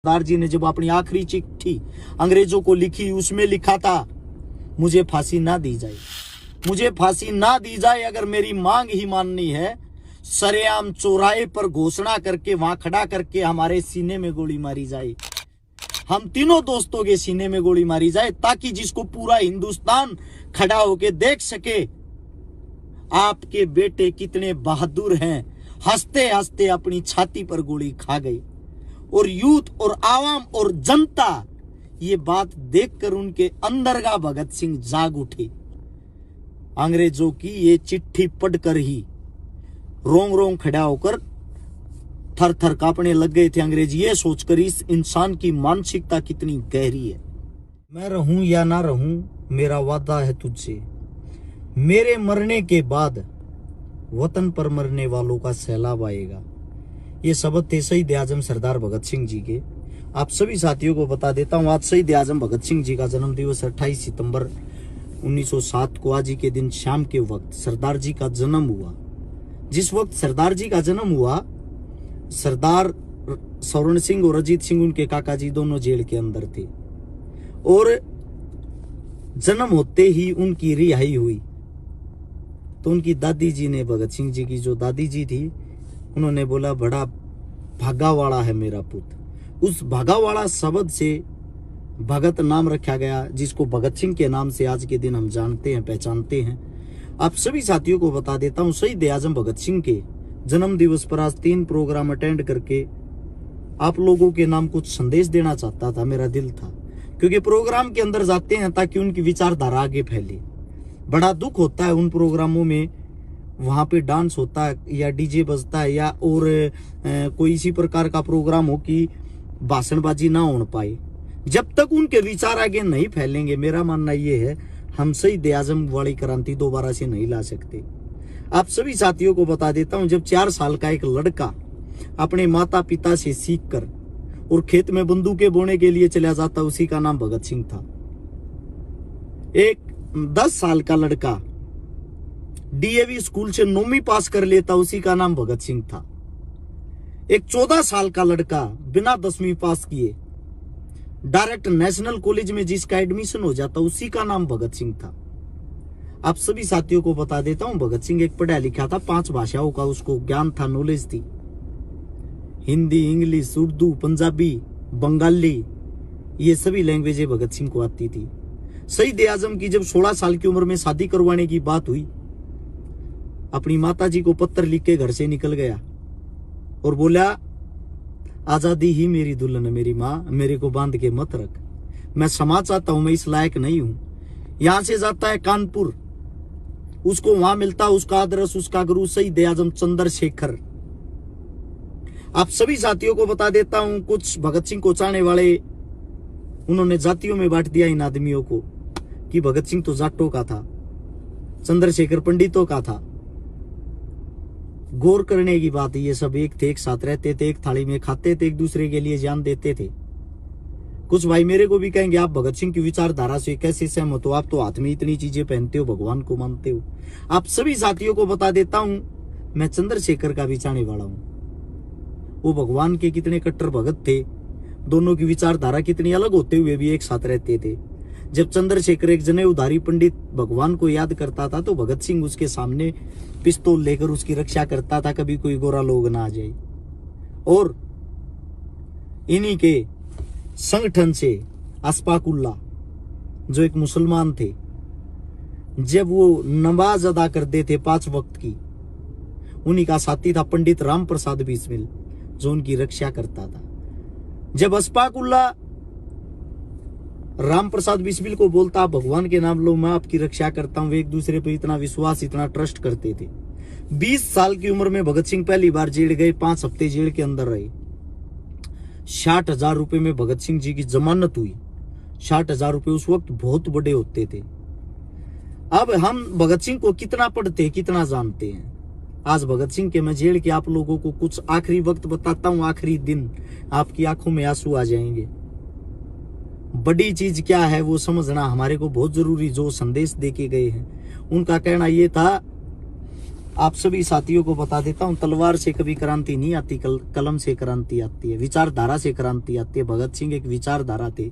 सरदार जी ने जब अपनी आखिरी चिट्ठी अंग्रेजों को लिखी, उसमें लिखा था मुझे फांसी ना दी जाए, मुझे फांसी ना दी जाए। अगर मेरी मांग ही माननी है, सरेआम चौराहे पर घोषणा करके वहां खड़ा करके हमारे सीने में गोली मारी जाए, हम तीनों दोस्तों के सीने में गोली मारी जाए, ताकि जिसको पूरा हिंदुस्तान खड़ा होके देख सके आपके बेटे कितने बहादुर हैं। हंसते हंसते अपनी छाती पर गोली खा गए। और यूथ और आवाम और जनता ये बात देखकर उनके अंदर का भगत सिंह जाग उठे। अंग्रेजों की ये चिट्ठी पढ़कर ही रोंग रोंग खड़ा होकर थर थर कांपने लग गए थे अंग्रेज, ये सोचकर इस इंसान की मानसिकता कितनी गहरी है। मैं रहूं या ना रहूं, मेरा वादा है तुझसे, मेरे मरने के बाद वतन पर मरने वालों का सैलाब आएगा। ये शब्द थे शहीद आजम सरदार भगत सिंह जी के। आप सभी साथियों को बता देता हूँ, आज शहीद आजम भगत सिंह जी का जन्म दिवस 28 सितंबर 1907 को आज ही के दिन शाम के वक्त सरदार जी का जन्म हुआ। जिस वक्त सरदार जी का जन्म हुआ, सरदार स्वर्ण सिंह और अजीत सिंह उनके काका जी दोनों जेल के अंदर थे और जन्म होते ही उनकी रिहाई हुई। तो उनकी दादी जी ने, भगत सिंह जी की जो दादी जी थी, उन्होंने बोला बड़ा भागावाड़ा है मेरा पुत्र। उस भागावाड़ा शब्द से भगत नाम रखा गया, जिसको भगत सिंह के नाम से आज के दिन हम जानते हैं, पहचानते हैं। आप सभी साथियों को बता देता हूं, शहीद आजम भगत सिंह के जन्म दिवस पर आज 3 प्रोग्राम अटेंड करके आप लोगों के नाम कुछ संदेश देना चाहता था, मेरा दिल था। क्योंकि प्रोग्राम के अंदर जाते हैं ताकि उनकी विचारधारा आगे फैले। बड़ा दुख होता है उन प्रोग्रामों में, वहां पे डांस होता है या डीजे बजता है या और कोई इसी प्रकार का प्रोग्राम हो कि भाषणबाजी ना हो पाए। जब तक उनके विचार आगे नहीं फैलेंगे, मेरा मानना यह है, हम शहीद आजम वाली क्रांति दोबारा से नहीं ला सकते। आप सभी साथियों को बता देता हूं, जब 4 साल का एक लड़का अपने माता पिता से सीखकर और खेत में बंदूकें बोने के लिए चला जाता, उसी का नाम भगत सिंह था। एक 10 साल का लड़का डीएवी स्कूल से 9वीं पास कर लेता, उसी का नाम भगत सिंह था। एक 14 साल का लड़का बिना 10वीं पास किए डायरेक्ट नेशनल कॉलेज में जिसका एडमिशन हो जाता, उसी का नाम भगत सिंह था। आप सभी साथियों को बता देता हूं, भगत सिंह एक पढ़ा लिखा था, 5 भाषाओं का उसको ज्ञान था, नॉलेज थी। हिंदी, इंग्लिश, उर्दू, पंजाबी, बंगाली, ये सभी लैंग्वेजें भगत सिंह को आती थी। शहीद आजम की जब 16 साल की उम्र में शादी करवाने की बात हुई, अपनी माताजी को पत्र लिख के घर से निकल गया और बोला, आजादी ही मेरी दुल्हन, मेरी माँ, मेरे को बांध के मत रख, मैं क्षमा चाहता हूं, मैं इस लायक नहीं हूं। यहां से जाता है कानपुर, उसको वहां मिलता उसका आदर्श, उसका गुरु शहीद आजम चंद्रशेखर। आप सभी साथियों को बता देता हूं, कुछ भगत सिंह को चाहने वाले, उन्होंने जातियों में बांट दिया इन आदमियों को कि भगत सिंह तो जाटों का था, चंद्रशेखर पंडितों का था। गौर करने की बात, ये सब एक थे, एक साथ रहते थे, एक थाली में खाते थे, एक दूसरे के लिए जान देते थे। कुछ भाई मेरे को भी कहेंगे, आप भगत सिंह की विचारधारा से कैसे सहमत हो, आप तो हाथ में इतनी चीजें पहनते हो, भगवान को मानते हो। आप सभी साथियों को बता देता हूं, मैं चंद्रशेखर का भी चाहने वाला हूं। वो भगवान के कितने कट्टर भगत थे, दोनों की विचारधारा कितनी अलग होते हुए भी एक साथ रहते थे। जब चंद्रशेखर एक जनेऊधारी पंडित भगवान को याद करता था, तो भगत सिंह उसके सामने पिस्तौल लेकर उसकी रक्षा करता था, कभी कोई गोरा लोग ना आ जाए। और इन्हीं के संगठन से अशफाकुल्ला, जो एक मुसलमान थे, जब वो नमाज अदा करते थे 5 वक्त की, उन्हीं का साथी था पंडित राम प्रसाद बिस्मिल, जो उनकी रक्षा करता था। जब अशफाकुल्ला राम प्रसाद बिस्मिल को बोलता, भगवान के नाम लो, मैं आपकी रक्षा करता हूं, वे एक दूसरे पर इतना विश्वास, इतना ट्रस्ट करते थे। 20 साल की उम्र में भगत सिंह पहली बार जेल गए, 5 हफ्ते जेल के अंदर रहे। 60,000 रुपए में भगत सिंह जी की जमानत हुई। 60,000 रुपए उस वक्त बहुत बड़े होते थे। अब हम भगत सिंह को कितना पढ़ते, कितना जानते हैं। आज भगत सिंह के मैं जेल के आप लोगों को कुछ आखिरी वक्त बताता हूं, आखिरी दिन, आपकी आंखों में आंसू आ जाएंगे। बड़ी चीज क्या है वो समझना हमारे को बहुत जरूरी। जो संदेश देके गए हैं, उनका कहना यह था आप सभी साथियों को बता देता हूं, तलवार से कभी क्रांति नहीं आती, कलम से क्रांति आती है, विचारधारा से क्रांति आती है। भगत सिंह एक विचारधारा थे।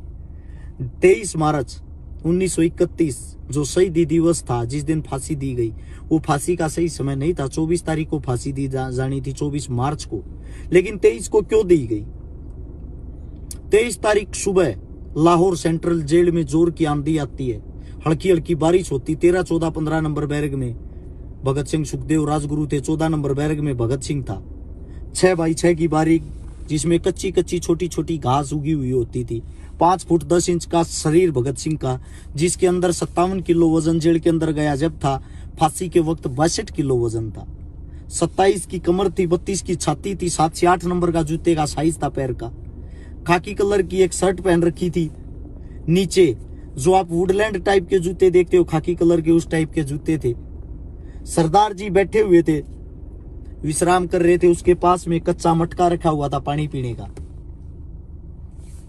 23 मार्च 1931 जो शहीदी दिवस था, जिस दिन फांसी दी गई, वो फांसी का सही समय नहीं था। 24 तारीख को फांसी दी जानी थी, 24 मार्च को, लेकिन 23 को क्यों दी गई? 23 तारीख सुबह लाहौर सेंट्रल जेल में जोर की आंधी आती है, हल्की हल्की बारिश होती। 13, 14, 15 नंबर बैरक में भगत सिंह, सुखदेव, राजगुरु थे। 14 नंबर बैरक में भगत सिंह था। 6x6 की बारीक, जिसमें कच्ची कच्ची छोटी छोटी घास उगी हुई होती थी। 5 फुट 10 इंच का शरीर भगत सिंह का, जिसके अंदर 57 किलो वजन जेल के अंदर गया जब था। फांसी के वक्त 62 किलो वजन था। 27 की कमर थी, 32 की छाती थी, 7 से 8 नंबर का जूते का साइज था पैर का। खाकी कलर की एक शर्ट पहन रखी थी नीचे, जो आप वुडलैंड टाइप के जूते देखते हो, खाकी कलर के उस टाइप के जूते थे। सरदार जी बैठे हुए थे, विश्राम कर रहे थे। उसके पास में कच्चा मटका रखा हुआ था पानी पीने का।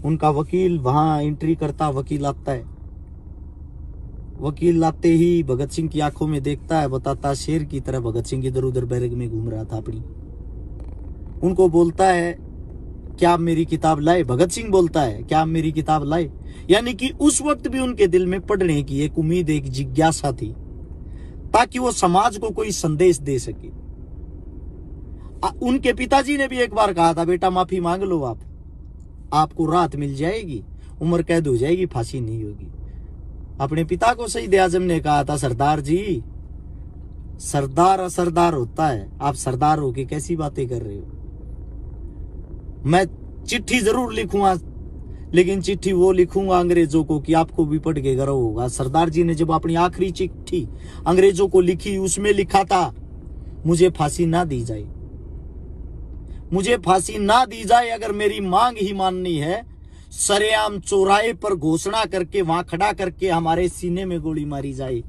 उनका वकील वहां एंट्री करता, वकील आता है। वकील आते ही भगत सिंह की आंखों में देखता है, बताता शेर की तरह भगत सिंह इधर उधर बैरक में घूम रहा था अपनी। उनको बोलता है, क्या आप मेरी किताब लाए? भगत सिंह बोलता है, क्या आप मेरी किताब लाए? यानी कि उस वक्त भी उनके दिल में पढ़ने की एक उम्मीद, एक जिज्ञासा थी, ताकि वो समाज को कोई संदेश दे सके। उनके पिताजी ने भी एक बार कहा था, बेटा माफी मांग लो, आपको राहत मिल जाएगी, उम्र कैद हो जाएगी, फांसी नहीं होगी। अपने पिता को शहीद आजम ने कहा था, सरदार जी, सरदार असरदार होता है, आप सरदार होके कैसी बातें कर रहे हो? मैं चिट्ठी जरूर लिखूंगा, लेकिन चिट्ठी वो लिखूंगा अंग्रेजों को कि आपको भी पढ़ के गर्व होगा। सरदार जी ने जब अपनी आखिरी चिट्ठी अंग्रेजों को लिखी, उसमें लिखा था, मुझे फांसी ना दी जाए, मुझे फांसी ना दी जाए। अगर मेरी मांग ही माननी है, सरेआम चौराहे पर घोषणा करके, वहां खड़ा करके हमारे सीने में गोली मारी जाए,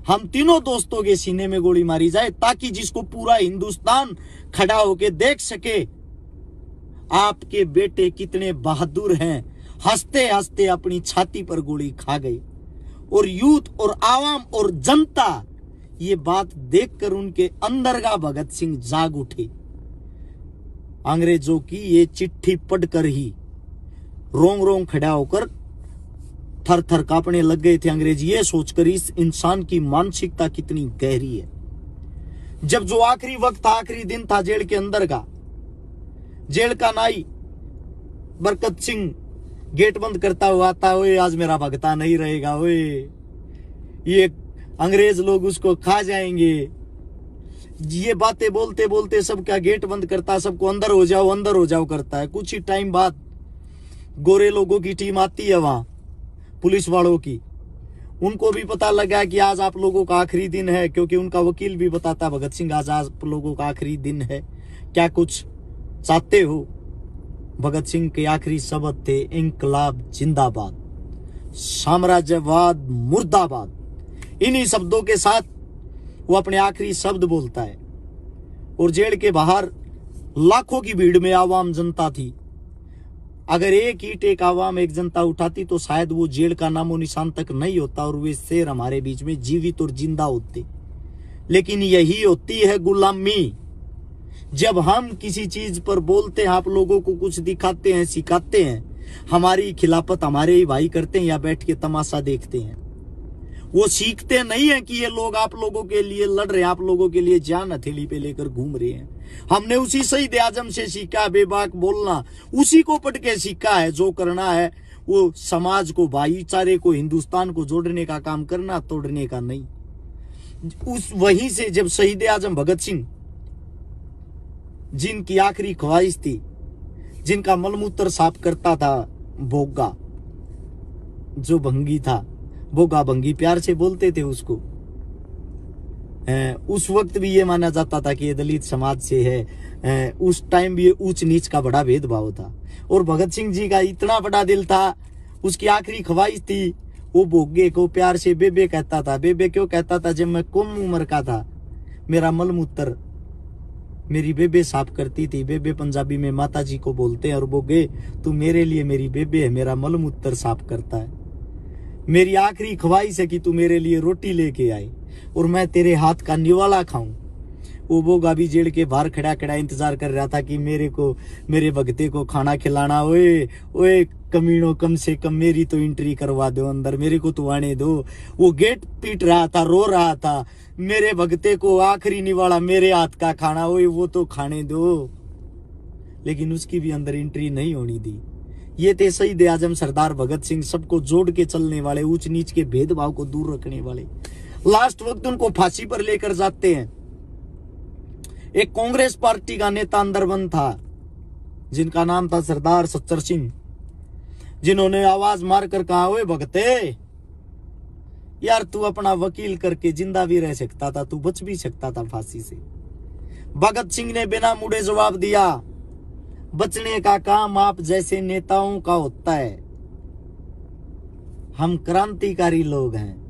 हम तीनों दोस्तों के सीने में गोली मारी जाए, ताकि जिसको पूरा हिंदुस्तान खड़ा होके देख सके, आपके बेटे कितने बहादुर हैं। हंसते हंसते अपनी छाती पर गोली खा गए। और यूथ और आवाम और जनता ये बात देखकर उनके अंदर का भगत सिंह जाग उठे। अंग्रेजों की ये चिट्ठी पढ़कर ही रोंग रोंग खड़ा होकर थर थर कांपने लग गए थे अंग्रेज, ये सोचकर इस इंसान की मानसिकता कितनी गहरी है। जब जो आखिरी वक्त था, आखिरी दिन था जेल के अंदर का, जेल का नाई बरकत सिंह गेट बंद करता हुआ आता, ओए आज मेरा भगता नहीं रहेगा, ओए ये अंग्रेज लोग उसको खा जाएंगे। ये बातें बोलते बोलते सबका गेट बंद करता, सबको अंदर हो जाओ, अंदर हो जाओ करता है। कुछ ही टाइम बाद गोरे लोगों की टीम आती है वहां, पुलिस वालों की। उनको भी पता लगा कि आज आप लोगों का आखिरी दिन है, क्योंकि उनका वकील भी बताता, भगत सिंह आज आप लोगों का आखिरी दिन है, क्या कुछ चाहते हो? भगत सिंह के आखिरी शब्द थे, इंकलाब जिंदाबाद, साम्राज्यवाद मुर्दाबाद। इन्हीं शब्दों के साथ वो अपने आखिरी शब्द बोलता है। और जेल के बाहर लाखों की भीड़ में आवाम जनता थी। अगर एक ईंट एक आवाम एक जनता उठाती तो शायद वो जेल का नामो निशान तक नहीं होता और वे शेर हमारे बीच में जीवित और जिंदा होते। लेकिन यही होती है गुलामी। जब हम किसी चीज पर बोलते हैं, आप लोगों को कुछ दिखाते हैं, सिखाते हैं, हमारी खिलाफत हमारे ही भाई करते हैं या बैठ के तमाशा देखते हैं। वो सीखते नहीं है कि ये लोग आप लोगों के लिए लड़ रहे हैं, आप लोगों के लिए जान हथेली पे लेकर घूम रहे हैं। हमने उसी शहीद आजम से सीखा बेबाक बोलना, उसी को पढ़ के सीखा है। जो करना है वो समाज को, भाईचारे को, हिंदुस्तान को जोड़ने का काम करना, तोड़ने का नहीं। उस वहीं से जब शहीद आजम भगत सिंह, जिनकी आखिरी ख्वाहिश थी, जिनका मलमूत्र साफ करता था भोगा, जो भंगी था, भोगा भंगी प्यार से बोलते थे उसको। उस वक्त भी ये माना जाता था कि ये दलित समाज से है। उस टाइम भी ऊंच नीच का बड़ा भेदभाव था। और भगत सिंह जी का इतना बड़ा दिल था, उसकी आखिरी ख्वाहिश थी, वो भोगे को प्यार से बेबे कहता था। बेबे क्यों कहता था? जब मैं कम उम्र का था, मेरा मलमूत्र मेरी बेबे साफ करती थी। बेबे पंजाबी में माता जी को बोलते हैं। और बोगे तू मेरे लिए मेरी बेबे है, मेरा मलमूत्र साफ करता है। मेरी आखिरी ख्वाहिश है कि तू मेरे लिए रोटी लेके आए और मैं तेरे हाथ का निवाला खाऊं। वो बोगा भी जेल के बाहर खड़ा खड़ा इंतजार कर रहा था कि मेरे भगते को खाना खिलाना। ओए ओए कमीनों, कम से कम मेरी तो एंट्री करवा दो अंदर, मेरे को तो आने दो। वो गेट पीट रहा था, रो रहा था, मेरे भगते को आखिरी निवाला मेरे हाथ का खाना, ओए वो तो खाने दो। लेकिन उसकी भी अंदर एंट्री नहीं होनी दी। ये थे शहीद आजम सरदार भगत सिंह, सबको जोड़ के चलने वाले, ऊंच नीच के भेदभाव को दूर रखने वाले। लास्ट वक्त उनको फांसी पर लेकर जाते हैं। एक कांग्रेस पार्टी का नेता अंदरबंद था जिनका नाम था सरदार सच्चर सिंह, जिन्होंने आवाज मारकर कहा, ओए भगते यार तू अपना वकील करके जिंदा भी रह सकता था, तू बच भी सकता था फांसी से। भगत सिंह ने बिना मुड़े जवाब दिया, बचने का काम आप जैसे नेताओं का होता है। हम क्रांतिकारी लोग हैं,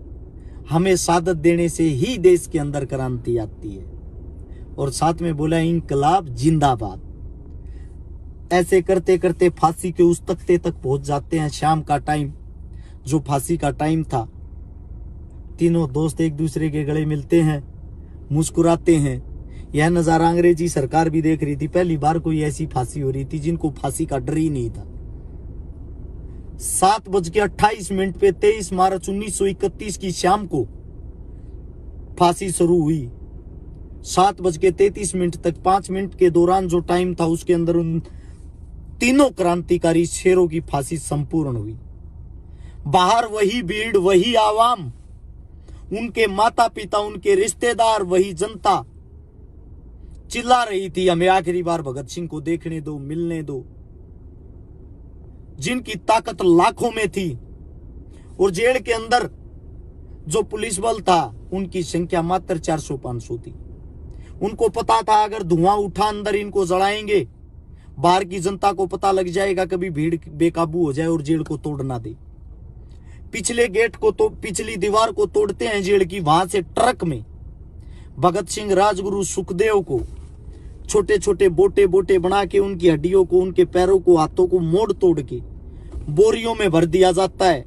हमें सादत देने से ही देश के अंदर क्रांति आती है। और साथ में बोला, इंकलाब जिंदाबाद। ऐसे करते करते फांसी के उस तख्ते तक पहुंच जाते हैं। शाम का टाइम, जो फांसी का टाइम था, तीनों दोस्त एक दूसरे के गले मिलते हैं, मुस्कुराते हैं। यह नजारा अंग्रेजी सरकार भी देख रही थी। पहली बार कोई ऐसी फांसी हो रही थी जिनको फांसी का डर ही नहीं था। 7:28 पे 23 मार्च 1931 की शाम को फांसी शुरू हुई। 7:33 तक 5 मिनट के दौरान जो टाइम था, उसके अंदर उन तीनों क्रांतिकारी शेरों की फांसी संपूर्ण हुई। बाहर वही भीड़, वही आवाम, उनके माता पिता, उनके रिश्तेदार, वही जनता चिल्ला रही थी, हमें आखिरी बार भगत सिंह को देखने दो, मिलने दो। जिनकी ताकत लाखों में थी। और जेल के अंदर जो पुलिस बल था, उनकी संख्या मात्र 400-500 थी। उनको पता था अगर धुआं उठा अंदर इनको जलाएंगे, बाहर की जनता को पता लग जाएगा, कभी भीड़ बेकाबू हो जाए और जेल को तोड़ ना दे। पिछले गेट को तो पिछली दीवार को तोड़ते हैं जेल की, वहां से ट्रक में भगत सिंह, राजगुरु, सुखदेव को छोटे छोटे बोटे बोटे बना के उनकी हड्डियों को, उनके पैरों को, हाथों को मोड़ तोड़ के बोरियों में भर दिया जाता है।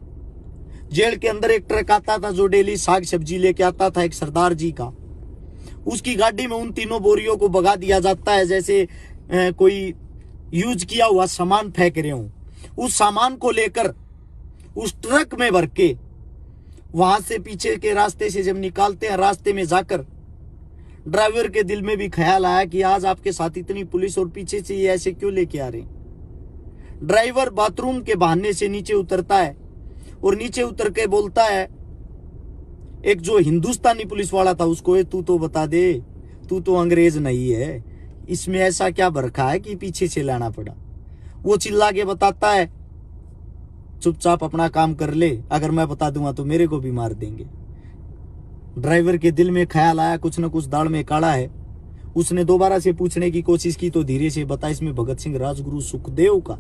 जेल के अंदर एक ट्रक आता था जो डेली साग सब्जी लेके आता था, एक सरदार जी का। उसकी गाड़ी में उन तीनों बोरियों को भगा दिया जाता है, जैसे कोई यूज किया हुआ सामान फेंक रहे हो। उस सामान को लेकर उस ट्रक में भर के वहां से पीछे के रास्ते से जब निकालते हैं, रास्ते में जाकर ड्राइवर के दिल में भी ख्याल आया कि आज आपके साथ इतनी पुलिस और पीछे से ये ऐसे क्यों लेके आ रहे हैं। ड्राइवर बाथरूम के बहाने से नीचे उतरता है और नीचे उतर के बोलता है, एक जो हिंदुस्तानी पुलिस वाला था उसको, तू तो बता दे, तू तो अंग्रेज नहीं है, इसमें ऐसा क्या बरखा है कि पीछे से लाना पड़ा। वो चिल्ला के बताता है, चुपचाप अपना काम कर ले, अगर मैं बता दूंगा तो मेरे को भी मार देंगे। ड्राइवर के दिल में ख्याल आया, कुछ न कुछ दाढ़ में काढ़ा है। उसने दोबारा से पूछने की कोशिश की तो धीरे से बता, इसमें भगत सिंह, राजगुरु, सुखदेव का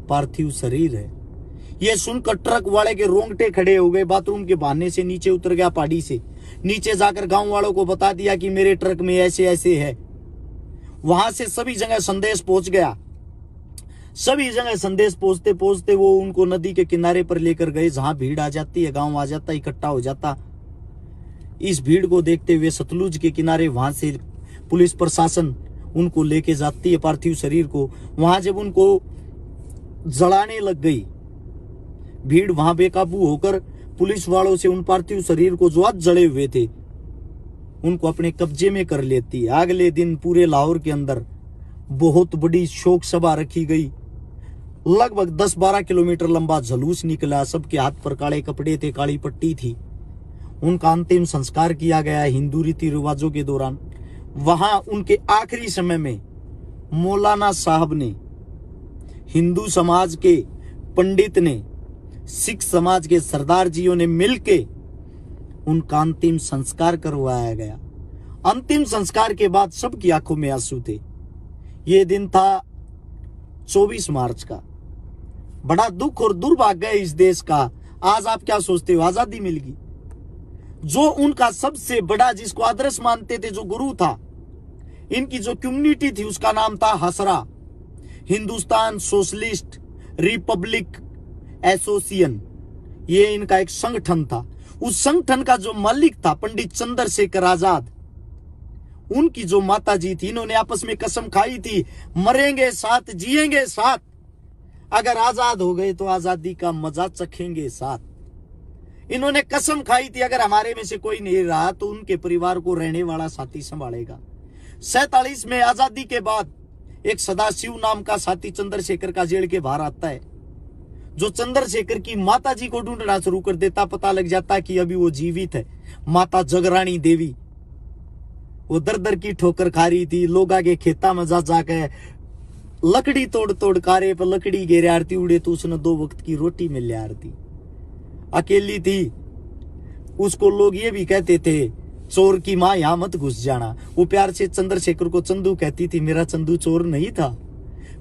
पार्थिव शरीर है। यह सुनकर ट्रक वाले के रोंगटे खड़े हो गए। बाथरूम के बहाने से नीचे उतर गया, पहाड़ी से नीचे जाकर गांव वालों को बता दिया कि मेरे ट्रक में ऐसे ऐसे है। वहां से सभी जगह संदेश पहुंच गया। सभी जगह संदेश पहुंचते पहुंचते वो उनको नदी के किनारे पर लेकर गए, जहां भीड़ आ जाती है, गांव आ जाता, इकट्ठा हो जाता। इस भीड़ को देखते हुए सतलुज के किनारे वहां से पुलिस प्रशासन उनको लेके जाती है, पार्थिव शरीर को। वहां जब उनको जलाने लग गई भीड़, वहां बेकाबू होकर पुलिस वालों से उन पार्थिव शरीर को जो आज जले हुए थे उनको अपने कब्जे में कर लेती है। अगले दिन पूरे लाहौर के अंदर बहुत बड़ी शोक सभा रखी गई। लगभग 10-12 किलोमीटर लंबा जुलूस निकला। सबके हाथ पर काले कपड़े थे, काली पट्टी थी। उनका अंतिम संस्कार किया गया हिंदू रीति रिवाजों के दौरान। वहां उनके आखिरी समय में मौलाना साहब ने, हिंदू समाज के पंडित ने, सिख समाज के सरदार जियों ने मिलके उनका अंतिम संस्कार करवाया गया। अंतिम संस्कार के बाद सबकी आंखों में आंसू थे। ये दिन था 24 मार्च का। बड़ा दुख और दुर्भाग्य है इस देश का। आज आप क्या सोचते हो, आजादी मिल गई? जो उनका सबसे बड़ा, जिसको आदर्श मानते थे, जो गुरु था, इनकी जो कम्युनिटी थी उसका नाम था हसरा, हिंदुस्तान सोशलिस्ट रिपब्लिक एसोसिएशन। ये इनका एक संगठन था। उस संगठन का जो मालिक था पंडित चंद्रशेखर आजाद, उनकी जो माता जी थी, इन्होंने आपस में कसम खाई थी, मरेंगे साथ, जिएंगे साथ, अगर आजाद हो गए तो आजादी का मजा चखेंगे साथ। इन्होंने कसम खाई थी, अगर हमारे में से कोई नहीं रहा तो उनके परिवार को रहने वाला साथी संभालेगा। 47 में आजादी के बाद एक सदाशिव नाम का साथी चंद्रशेखर का जेल के बाहर आता है, जो चंद्रशेखर की माता जी को ढूंढना शुरू कर देता। पता लग जाता कि अभी वो जीवित है, माता जगरानी देवी। वो दर दर की ठोकर खा रही थी, लोग आगे खेता में जा जाके लकड़ी तोड़ तोड़ कारे पर लकड़ी घेरे आरती उड़े तो उसने 2 वक्त की रोटी मिल लिया आरती। अकेली थी, उसको लोग ये भी कहते थे, चोर की मां यहां मत घुस जाना। वो प्यार से चंद्रशेखर को चंदू कहती थी, मेरा चंदू चोर नहीं था,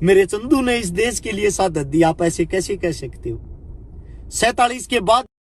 मेरे चंदू ने इस देश के लिए शहादत दी, आप ऐसे कैसे कह सकते हो। 47 के बाद